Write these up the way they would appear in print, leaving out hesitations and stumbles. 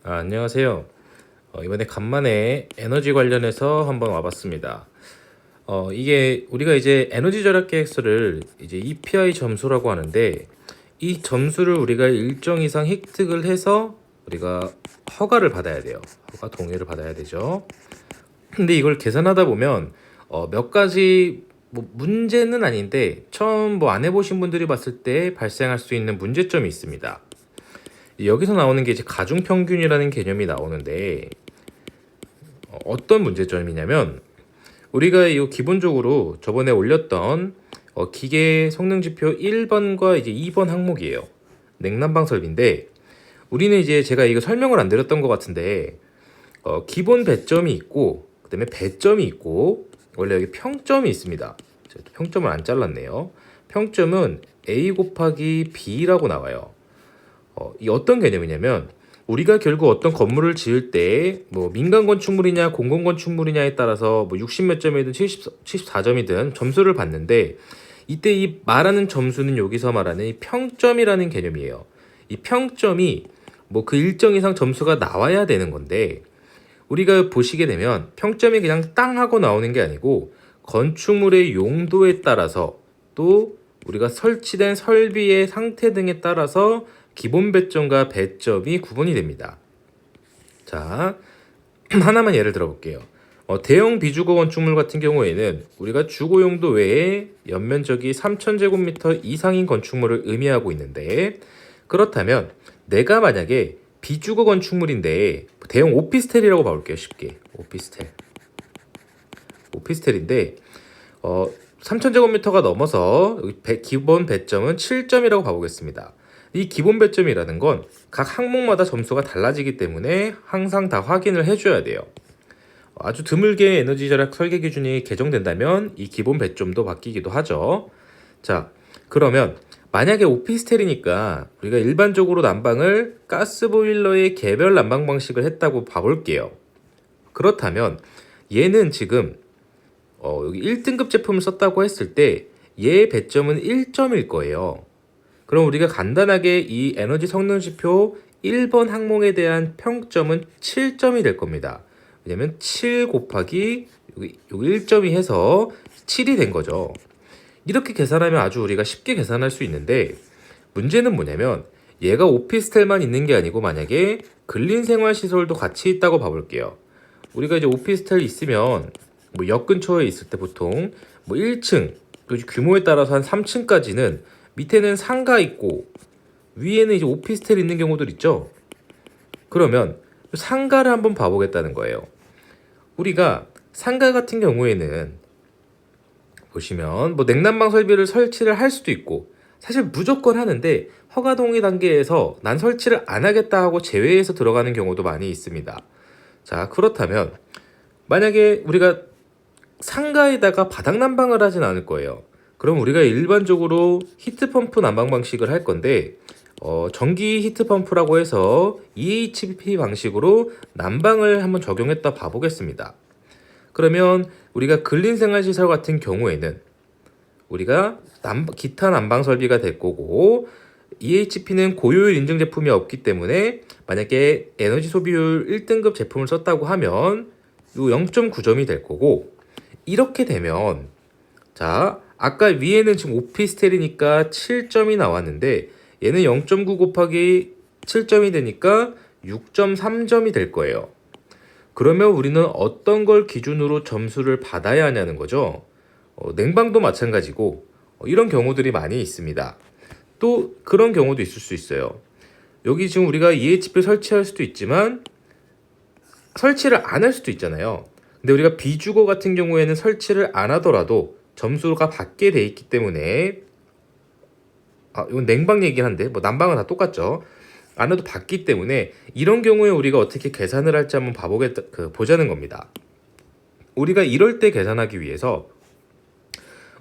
안녕하세요. 이번에 간만에 에너지 관련해서 한번 와봤습니다. 이게 우리가 이제 에너지 절약 계획서를 이제 EPI 점수라고 하는데, 이 점수를 우리가 일정 이상 획득을 해서 우리가 허가를 받아야 돼요. 허가 동의를 받아야 되죠. 근데 이걸 계산하다 보면 몇 가지 뭐 문제는 아닌데, 처음 뭐 안 해보신 분들이 봤을 때 발생할 수 있는 문제점이 있습니다. 여기서 나오는 게 이제 가중평균이라는 개념이 나오는데, 어떤 문제점이냐면, 우리가 이 기본적으로 저번에 올렸던 기계 성능 지표 1번과 이제 2번 항목이에요. 냉난방 설비인데, 우리는 이제 제가 이거 설명을 안 드렸던 것 같은데, 기본 배점이 있고 그다음에 배점이 있고, 원래 여기 평점이 있습니다. 제가 또 평점을 안 잘랐네요. 평점은 A 곱하기 B라고 나와요. 이 어떤 개념이냐면, 우리가 결국 어떤 건물을 지을 때 뭐 민간 건축물이냐 공공 건축물이냐에 따라서 뭐 60 몇 점이든 74점이든 점수를 받는데, 이때 이 말하는 점수는 여기서 말하는 이 평점이라는 개념이에요. 이 평점이 뭐 그 일정 이상 점수가 나와야 되는 건데, 우리가 보시게 되면 평점이 그냥 땅 하고 나오는 게 아니고, 건축물의 용도에 따라서, 또 우리가 설치된 설비의 상태 등에 따라서 기본 배점과 배점이 구분이 됩니다. 자, 하나만 예를 들어 볼게요. 대형 비주거 건축물 같은 경우에는 우리가 주거 용도 외에 연면적이 3,000제곱미터 이상인 건축물을 의미하고 있는데, 그렇다면 내가 만약에 비주거 건축물인데 대형 오피스텔이라고 봐볼게요. 쉽게 오피스텔인데 3,000제곱미터가 넘어서 여기 기본 배점은 7점이라고 봐보겠습니다. 이 기본 배점이라는 건 각 항목마다 점수가 달라지기 때문에 항상 다 확인을 해줘야 돼요. 아주 드물게 에너지 절약 설계 기준이 개정된다면 이 기본 배점도 바뀌기도 하죠. 자, 그러면 만약에 오피스텔이니까 우리가 일반적으로 난방을 가스보일러의 개별 난방 방식을 했다고 봐볼게요. 그렇다면 얘는 지금 여기 1등급 제품을 썼다고 했을 때 얘의 배점은 1점일 거예요. 그럼 우리가 간단하게 이 에너지 성능 지표 1번 항목에 대한 평점은 7점이 될 겁니다. 왜냐면 7 곱하기 여기 1점이 해서 7이 된 거죠. 이렇게 계산하면 아주 우리가 쉽게 계산할 수 있는데, 문제는 뭐냐면 얘가 오피스텔만 있는 게 아니고 만약에 근린생활시설도 같이 있다고 봐볼게요. 우리가 이제 오피스텔 있으면 뭐 역 근처에 있을 때 보통 뭐 1층, 또 규모에 따라서 한 3층까지는 밑에는 상가 있고 위에는 이제 오피스텔 있는 경우들 있죠. 그러면 상가를 한번 봐보겠다는 거예요. 우리가 상가 같은 경우에는 보시면 뭐 냉난방 설비를 설치를 할 수도 있고, 사실 무조건 하는데 허가 동의 단계에서 난 설치를 안 하겠다 하고 제외해서 들어가는 경우도 많이 있습니다. 자, 그렇다면 만약에 우리가 상가에다가 바닥 난방을 하진 않을 거예요. 그럼 우리가 일반적으로 히트펌프 난방 방식을 할 건데, 전기 히트펌프라고 해서 EHP 방식으로 난방을 한번 적용했다 봐보겠습니다. 그러면 우리가 근린생활시설 같은 경우에는 우리가 기타 난방 설비가 될 거고, EHP는 고효율 인증 제품이 없기 때문에 만약에 에너지 소비율 1등급 제품을 썼다고 하면 요 0.9점이 될 거고, 이렇게 되면, 자, 아까 위에는 지금 오피스텔이니까 7점이 나왔는데 얘는 0.9 곱하기 7점이 되니까 6.3점이 될 거예요. 그러면 우리는 어떤 걸 기준으로 점수를 받아야 하냐는 거죠. 냉방도 마찬가지고 이런 경우들이 많이 있습니다. 또 그런 경우도 있을 수 있어요. 여기 지금 우리가 EHP 설치할 수도 있지만 설치를 안 할 수도 있잖아요. 근데 우리가 비주거 같은 경우에는 설치를 안 하더라도 점수가 받게 돼 있기 때문에, 이건 냉방 얘기긴 한데 뭐 난방은 다 똑같죠. 안 해도 받기 때문에 이런 경우에 우리가 어떻게 계산을 할지 한번 보자는 겁니다. 우리가 이럴 때 계산하기 위해서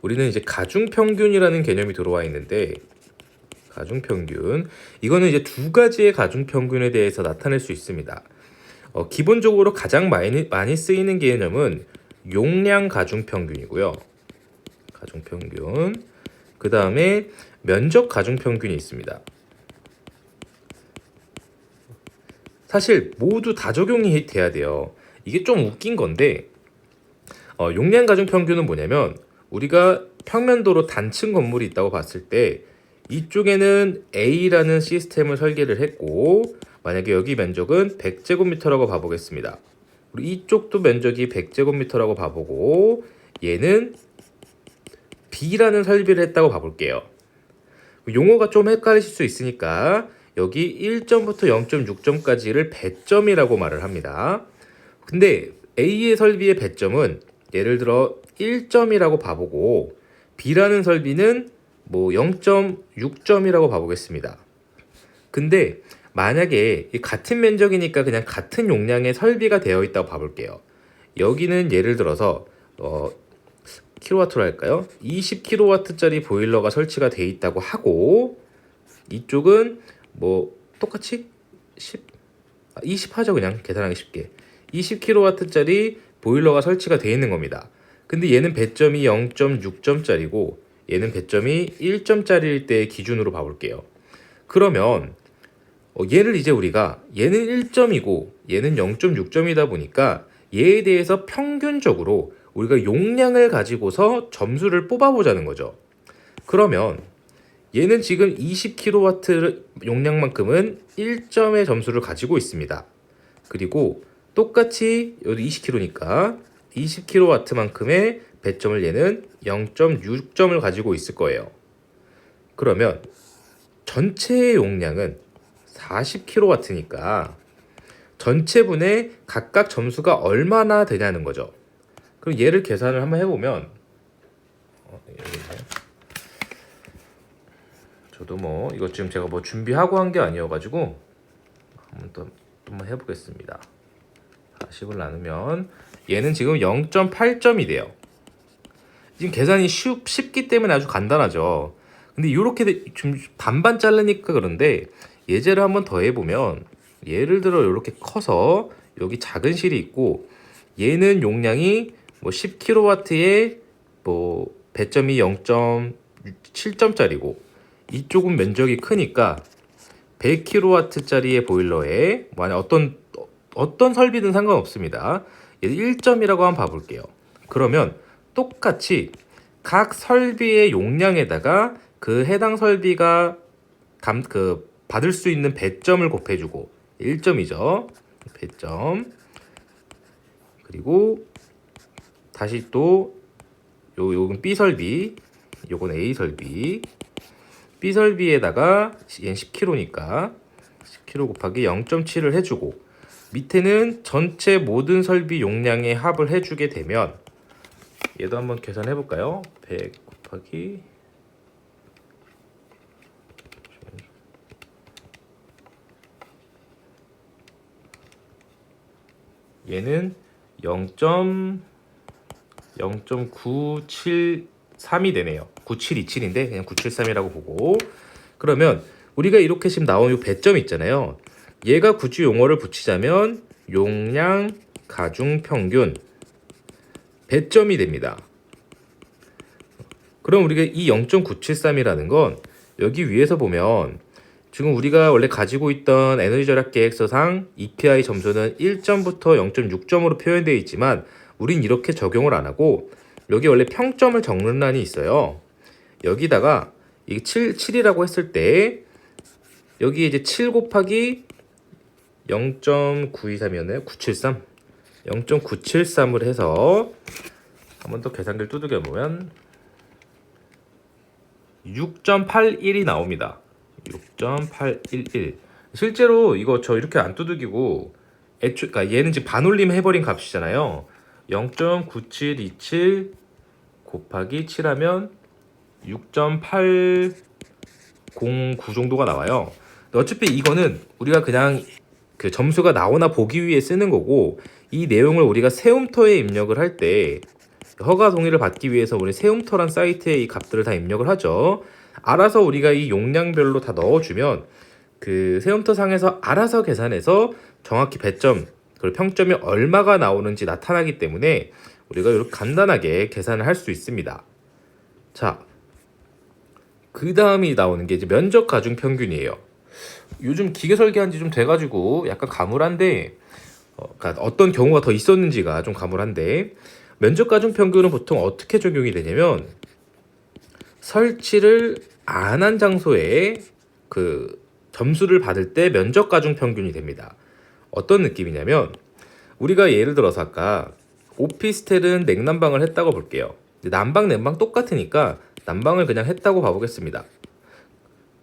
우리는 이제 가중평균이라는 개념이 들어와 있는데, 가중평균, 이거는 이제 두 가지의 가중평균에 대해서 나타낼 수 있습니다. 기본적으로 가장 많이 쓰이는 개념은 용량 가중평균이고요. 가중평균. 그 다음에 면적 가중평균이 있습니다. 사실 모두 다 적용이 돼야 돼요. 이게 좀 웃긴 건데 용량 가중 평균은 뭐냐면 우리가 평면도로 단층 건물이 있다고 봤을 때 이쪽에는 A라는 시스템을 설계를 했고 만약에 여기 면적은 100제곱미터라고 봐보겠습니다. 그리고 이쪽도 면적이 100제곱미터라고 봐보고 얘는 B라는 설비를 했다고 봐볼게요. 용어가 좀 헷갈리실 수 있으니까 여기 1점부터 0.6점까지를 배점이라고 말을 합니다. 근데 A의 설비의 배점은 예를 들어 1점이라고 봐보고 B라는 설비는 뭐 0.6점이라고 봐보겠습니다. 근데 만약에 같은 면적이니까 그냥 같은 용량의 설비가 되어 있다고 봐볼게요. 여기는 예를 들어서 킬로와트로 할까요? 20kW짜리 보일러가 설치가 되어 있다고 하고 이쪽은 뭐 똑같이 20 하죠. 그냥 계산하기 쉽게 20kW짜리 보일러가 설치가 되어 있는 겁니다. 근데 얘는 배점이 0.6점짜리고 얘는 배점이 1점짜리일 때 기준으로 봐볼게요. 그러면 얘를 이제 우리가 얘는 1점이고 얘는 0.6점이다 보니까 얘에 대해서 평균적으로 우리가 용량을 가지고서 점수를 뽑아보자는 거죠. 그러면 얘는 지금 20kW 용량만큼은 1점의 점수를 가지고 있습니다. 그리고 똑같이 여기 20kW니까 20kW만큼의 배점을 얘는 0.6점을 가지고 있을 거예요. 그러면 전체 용량은 40kW니까 전체 분의 각각 점수가 얼마나 되냐는 거죠. 그럼 얘를 계산을 한번 해보면 저도 뭐 이거 지금 제가 뭐 준비하고 한 게 아니어가지고 한번 또 해보겠습니다. 40을 나누면 얘는 지금 0.8점이 돼요. 지금 계산이 쉽기 때문에 아주 간단하죠. 근데 이렇게 좀 반반 자르니까 그런데 예제를 한번 더 해보면 예를 들어 이렇게 커서 여기 작은 실이 있고 얘는 용량이 뭐 10kW에 뭐 배점이 0.7점짜리고 이쪽은 면적이 크니까 100kW짜리의 보일러에 만약 어떤 설비든 상관없습니다. 얘를 1점이라고 한번 봐볼게요. 그러면 똑같이 각 설비의 용량에다가 그 해당 설비가 받을 수 있는 배점을 곱해주고 1점이죠. 배점. 그리고 다시 또 요건 B 설비, 요건 A 설비. B 설비에다가 얘는 10kg니까 10kg 곱하기 0.7을 해주고 밑에는 전체 모든 설비 용량의 합을 해주게 되면 얘도 한번 계산해 볼까요? 100 곱하기 얘는 0.973이 되네요. 9727인데 그냥 973이라고 보고 그러면 우리가 이렇게 지금 나온 이 배점 있잖아요. 얘가 굳이 용어를 붙이자면 용량 가중 평균 배점이 됩니다. 그럼 우리가 이 0.973이라는 건 여기 위에서 보면 지금 우리가 원래 가지고 있던 에너지 절약 계획서상 EPI 점수는 1점부터 0.6점으로 표현되어 있지만 우린 이렇게 적용을 안 하고 여기 원래 평점을 적는 란이 있어요. 여기다가 이게 7이라고 했을 때 여기 이제 7 곱하기 0.923이었나요? 973 0.973을 해서 한번 더 계산기를 두들겨 보면 6.811이 나옵니다. 6.811 실제로 이거 저 이렇게 안 두들기고 그러니까 얘는 지금 반올림 해버린 값이잖아요. 0.9727 곱하기 7하면 6.809 정도가 나와요. 어차피 이거는 우리가 그냥 그 점수가 나오나 보기 위해 쓰는 거고 이 내용을 우리가 세움터에 입력을 할 때 허가 동의를 받기 위해서 우리 세움터란 사이트에 이 값들을 다 입력을 하죠. 알아서 우리가 이 용량별로 다 넣어주면 그 세움터 상에서 알아서 계산해서 정확히 배점 그리고 평점이 얼마가 나오는지 나타나기 때문에 우리가 이렇게 간단하게 계산을 할 수 있습니다. 자, 그 다음이 나오는 게 이제 면적 가중 평균이에요. 요즘 기계 설계한 지 좀 돼가지고 약간 가물한데 그러니까 어떤 경우가 더 있었는지가 좀 가물한데 면적 가중 평균은 보통 어떻게 적용이 되냐면 설치를 안 한 장소에 그 점수를 받을 때 면적 가중 평균이 됩니다. 어떤 느낌이냐면 우리가 예를 들어서 아까 오피스텔은 냉난방을 했다고 볼게요. 난방, 냉방 똑같으니까 난방을 그냥 했다고 봐보겠습니다.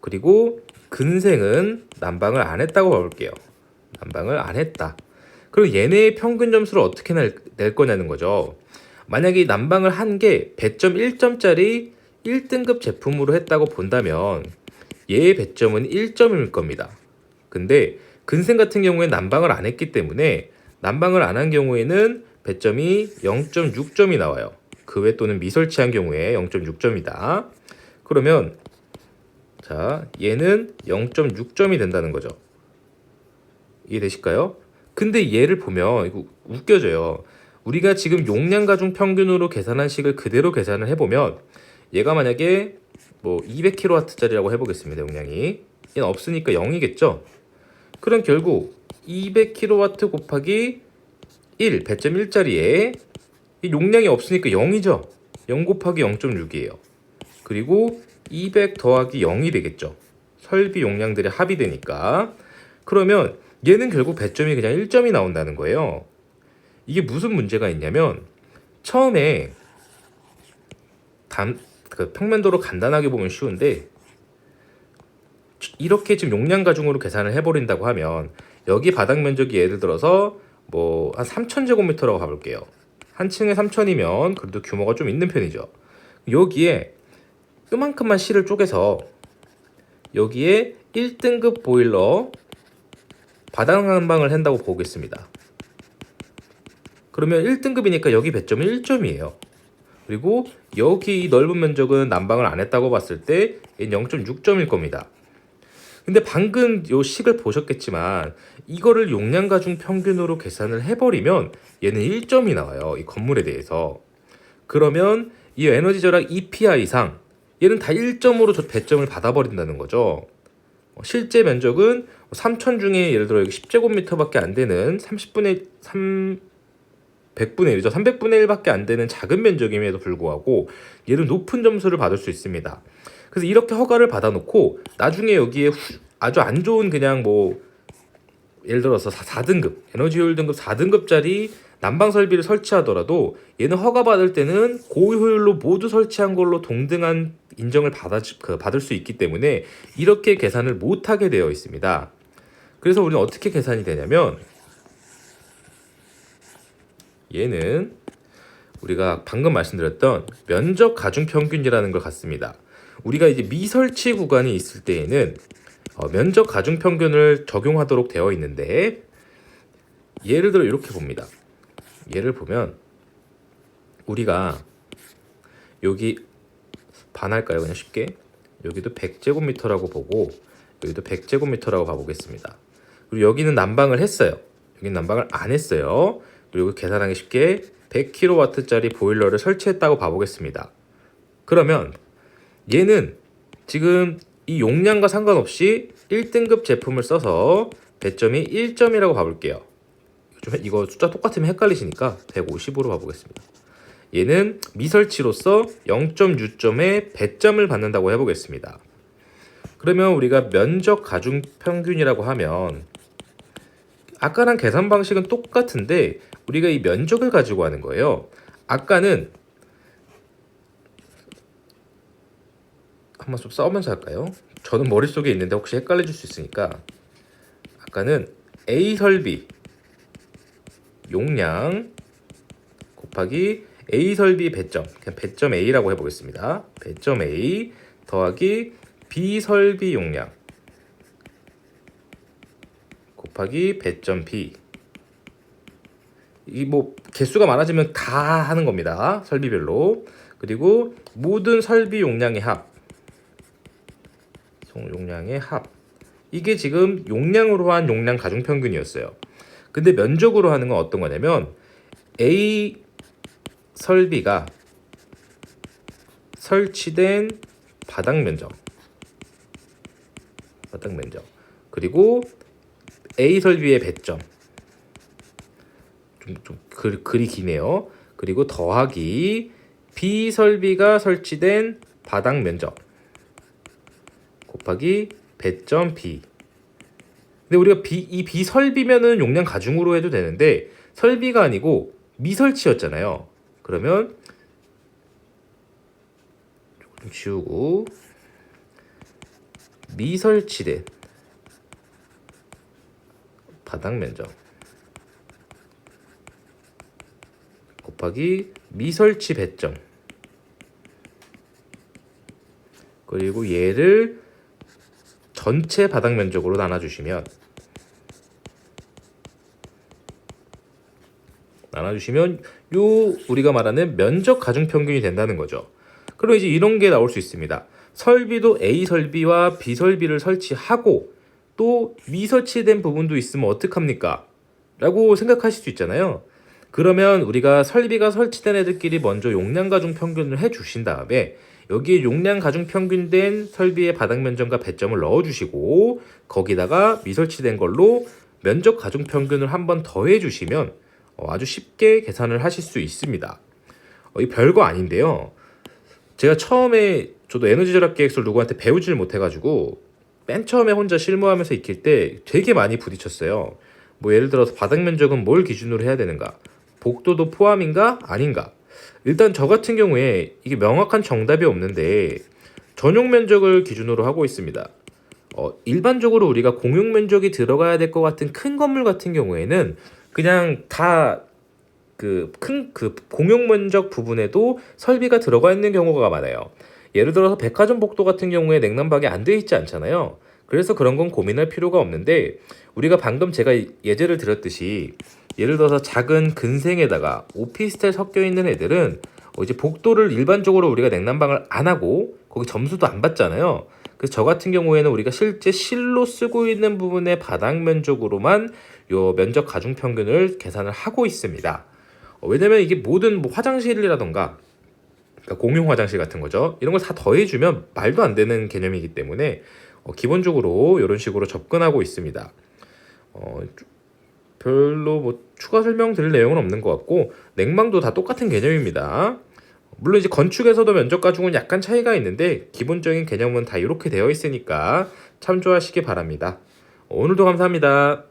그리고 근생은 난방을 안 했다고 봐볼게요. 난방을 안 했다. 그럼 얘네의 평균 점수를 어떻게 낼 거냐는 거죠. 만약에 난방을 한 게 배점 1점짜리 1등급 제품으로 했다고 본다면 얘의 배점은 1점일 겁니다. 근데 근생 같은 경우에 난방을 안 했기 때문에 난방을 안 한 경우에는 배점이 0.6점이 나와요. 그 외 또는 미설치한 경우에 0.6점이다. 그러면 자, 얘는 0.6점이 된다는 거죠. 이해되실까요? 근데 얘를 보면 이거 웃겨져요. 우리가 지금 용량 가중 평균으로 계산한 식을 그대로 계산을 해보면 얘가 만약에 뭐 200kW짜리라고 해보겠습니다. 용량이 얘는 없으니까 0이겠죠. 그럼 결국 200kW 곱하기 1 배점 1짜리에 용량이 없으니까 0이죠. 0 곱하기 0.6이에요. 그리고 200 더하기 0이 되겠죠. 설비 용량들의 합이 되니까. 그러면 얘는 결국 배점이 그냥 1점이 나온다는 거예요. 이게 무슨 문제가 있냐면 처음에 그 평면도로 간단하게 보면 쉬운데 이렇게 지금 용량 가중으로 계산을 해버린다고 하면 여기 바닥 면적이 예를 들어서 뭐 한 3,000제곱미터라고 가볼게요. 한 층에 3,000이면 그래도 규모가 좀 있는 편이죠. 여기에 요만큼만 실을 쪼개서 여기에 1등급 보일러 바닥 난방을 한다고 보겠습니다. 그러면 1등급이니까 여기 배점은 1점이에요. 그리고 여기 이 넓은 면적은 난방을 안 했다고 봤을 때 0.6점일 겁니다. 근데 방금 요 식을 보셨겠지만 이거를 용량 가중 평균으로 계산을 해버리면 얘는 1점이 나와요. 이 건물에 대해서. 그러면 이 에너지 절약 EPI상 얘는 다 1점으로 배점을 받아버린다는 거죠. 실제 면적은 3,000 중에 예를 들어 여기 10제곱미터밖에 안 되는 100분의 1이죠. 300분의 1밖에 안 되는 작은 면적임에도 불구하고 얘는 높은 점수를 받을 수 있습니다. 그래서 이렇게 허가를 받아놓고 나중에 여기에 아주 안 좋은 그냥 뭐 예를 들어서 4등급 에너지 효율 등급 4등급짜리 난방 설비를 설치하더라도 얘는 허가 받을 때는 고효율로 모두 설치한 걸로 동등한 인정을 받을 수 있기 때문에 이렇게 계산을 못하게 되어 있습니다. 그래서 우리는 어떻게 계산이 되냐면 얘는 우리가 방금 말씀드렸던 면적 가중 평균이라는 걸 갖습니다. 우리가 이제 미설치 구간이 있을 때에는 면적 가중 평균을 적용하도록 되어 있는데 예를 들어 이렇게 봅니다. 예를 보면 우리가 여기 반할까요? 그냥 쉽게 여기도 100제곱미터라고 보고 여기도 100제곱미터라고 봐보겠습니다. 그리고 여기는 난방을 했어요. 여기는 난방을 안 했어요. 그리고 계산하기 쉽게 100kW짜리 보일러를 설치했다고 봐보겠습니다. 그러면 얘는 지금 이 용량과 상관없이 1등급 제품을 써서 배점이 1점이라고 봐볼게요. 이거 숫자 똑같으면 헷갈리시니까 150으로 봐보겠습니다. 얘는 미설치로서 0.6점의 배점을 받는다고 해보겠습니다. 그러면 우리가 면적 가중 평균이라고 하면 아까랑 계산 방식은 똑같은데 우리가 이 면적을 가지고 하는 거예요. 아까는 한번 좀 써면서 할까요? 저는 머릿속에 있는데 혹시 헷갈려질 수 있으니까 아까는 A 설비 용량 곱하기 A 설비 배점 그냥 배점 A라고 해보겠습니다. 배점 A 더하기 B 설비 용량 곱하기 배점 B 이 뭐 개수가 많아지면 다 하는 겁니다. 설비별로. 그리고 모든 설비 용량의 합 용량의 합 이게 지금 용량으로 한 용량 가중 평균이었어요. 근데 면적으로 하는 건 어떤 거냐면 A 설비가 설치된 바닥 면적 그리고 A 설비의 배점. 글이 기네요. 그리고 더하기 B 설비가 설치된 바닥 면적 곱하기 배점 B. 근데 우리가 이 B 설비면은 용량 가중으로 해도 되는데 설비가 아니고 미설치였잖아요. 그러면 좀 지우고 미설치된 바닥 면적 곱하기 미설치 배점. 그리고 얘를 전체 바닥 면적으로 나눠주시면 요 우리가 말하는 면적 가중 평균이 된다는 거죠. 그럼 이제 이런 게 나올 수 있습니다. 설비도 A 설비와 B 설비를 설치하고 또 미설치된 부분도 있으면 어떡합니까? 라고 생각하실 수 있잖아요. 그러면 우리가 설비가 설치된 애들끼리 먼저 용량 가중 평균을 해주신 다음에 여기에 용량 가중 평균된 설비의 바닥 면적과 배점을 넣어주시고 거기다가 미설치된 걸로 면적 가중 평균을 한번 더해주시면 아주 쉽게 계산을 하실 수 있습니다. 이 별거 아닌데요. 제가 처음에 저도 에너지 절약 계획서를 누구한테 배우질 못해가지고 맨 처음에 혼자 실무하면서 익힐 때 되게 많이 부딪혔어요. 뭐 예를 들어서 바닥 면적은 뭘 기준으로 해야 되는가? 복도도 포함인가? 아닌가? 일단 저 같은 경우에 이게 명확한 정답이 없는데 전용 면적을 기준으로 하고 있습니다. 일반적으로 우리가 공용 면적이 들어가야 될 것 같은 큰 건물 같은 경우에는 그냥 다 그 공용 면적 부분에도 설비가 들어가 있는 경우가 많아요. 예를 들어서 백화점 복도 같은 경우에 냉난방이 안 돼 있지 않잖아요. 그래서 그런 건 고민할 필요가 없는데 우리가 방금 제가 예제를 드렸듯이 예를 들어서 작은 근생에다가 오피스텔 섞여 있는 애들은 이제 복도를 일반적으로 우리가 냉난방을 안 하고 거기 점수도 안 받잖아요. 그래서 저 같은 경우에는 우리가 실제 실로 쓰고 있는 부분의 바닥 면적으로만 요 면적 가중 평균을 계산을 하고 있습니다. 왜냐면 이게 모든 뭐 화장실이라던가 그러니까 공용 화장실 같은 거죠. 이런 걸 다 더해주면 말도 안 되는 개념이기 때문에 기본적으로 이런 식으로 접근하고 있습니다. 별로 뭐 추가 설명드릴 내용은 없는 것 같고 냉방도 다 똑같은 개념입니다. 물론 이제 건축에서도 면적 가중은 약간 차이가 있는데 기본적인 개념은 다 이렇게 되어 있으니까 참조하시기 바랍니다. 오늘도 감사합니다.